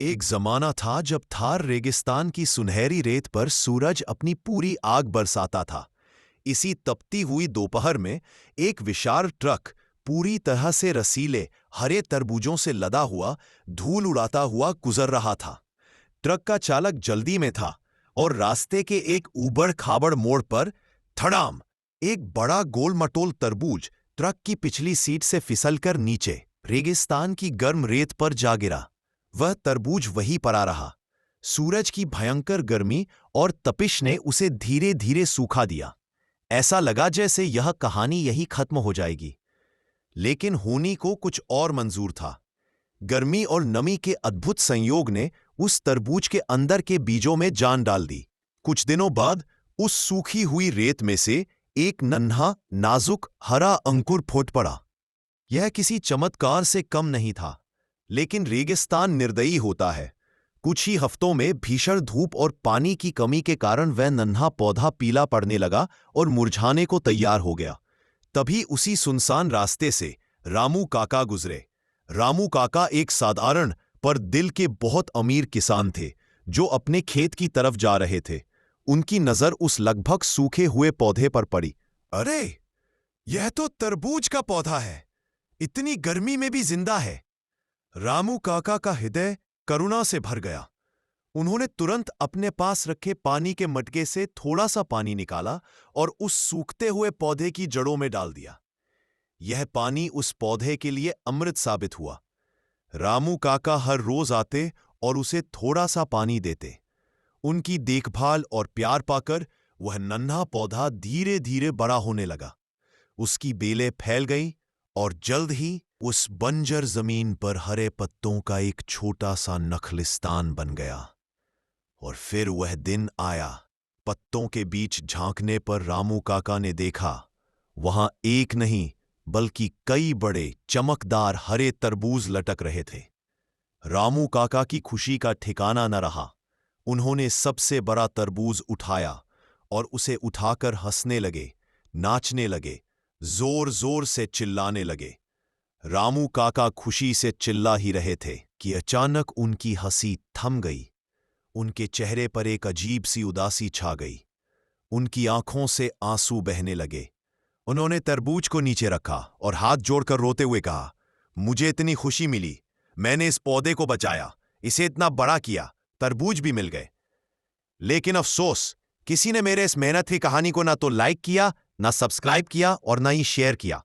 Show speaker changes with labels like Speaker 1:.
Speaker 1: एक जमाना था जब थार रेगिस्तान की सुनहरी रेत पर सूरज अपनी पूरी आग बरसाता था। इसी तपती हुई दोपहर में एक विशाल ट्रक पूरी तरह से रसीले हरे तरबूजों से लदा हुआ धूल उड़ाता हुआ गुजर रहा था। ट्रक का चालक जल्दी में था और रास्ते के एक ऊबड़ खाबड़ मोड़ पर धड़ाम एक बड़ा गोल मटोल तरबूज ट्रक की पिछली सीट से फिसलकर नीचे रेगिस्तान की गर्म रेत पर जा गिरा। वह तरबूज वहीं पड़ा रहा। सूरज की भयंकर गर्मी और तपिश ने उसे धीरे धीरे सूखा दिया। ऐसा लगा जैसे यह कहानी यही खत्म हो जाएगी। लेकिन होनी को कुछ और मंजूर था। गर्मी और नमी के अद्भुत संयोग ने उस तरबूज के अंदर के बीजों में जान डाल दी। कुछ दिनों बाद उस सूखी हुई रेत में से एक नन्हा नाजुक हरा अंकुर फूट पड़ा। यह किसी चमत्कार से कम नहीं था, लेकिन रेगिस्तान निर्दयी होता है। कुछ ही हफ्तों में भीषण धूप और पानी की कमी के कारण वह नन्हा पौधा पीला पड़ने लगा और मुरझाने को तैयार हो गया। तभी उसी सुनसान रास्ते से रामू काका गुजरे। रामू काका एक साधारण पर दिल के बहुत अमीर किसान थे, जो अपने खेत की तरफ जा रहे थे। उनकी नजर उस लगभग सूखे हुए पौधे पर पड़ी। अरे, यह तो तरबूज का पौधा है, इतनी गर्मी में भी जिंदा है। रामू काका का हृदय करुणा से भर गया। उन्होंने तुरंत अपने पास रखे पानी के मटके से थोड़ा सा पानी निकाला और उस सूखते हुए पौधे की जड़ों में डाल दिया। यह पानी उस पौधे के लिए अमृत साबित हुआ। रामू काका हर रोज आते और उसे थोड़ा सा पानी देते। उनकी देखभाल और प्यार पाकर वह नन्हा पौधा धीरे धीरे बड़ा होने लगा। उसकी बेलें फैल गईं और जल्द ही उस बंजर जमीन पर हरे पत्तों का एक छोटा सा नखलिस्तान बन गया। और फिर वह दिन आया। पत्तों के बीच झांकने पर रामू काका ने देखा, वहां एक नहीं बल्कि कई बड़े चमकदार हरे तरबूज लटक रहे थे। रामू काका की खुशी का ठिकाना न रहा। उन्होंने सबसे बड़ा तरबूज उठाया और उसे उठाकर हंसने लगे, नाचने लगे, जोर जोर से चिल्लाने लगे। रामू काका खुशी से चिल्ला ही रहे थे कि अचानक उनकी हंसी थम गई। उनके चेहरे पर एक अजीब सी उदासी छा गई। उनकी आंखों से आंसू बहने लगे। उन्होंने तरबूज को नीचे रखा और हाथ जोड़कर रोते हुए कहा, मुझे इतनी खुशी मिली, मैंने इस पौधे को बचाया, इसे इतना बड़ा किया, तरबूज भी मिल गए। लेकिन अफसोस, किसी ने मेरे इस मेहनत की कहानी को ना तो लाइक किया, ना सब्सक्राइब किया और ना ही शेयर किया।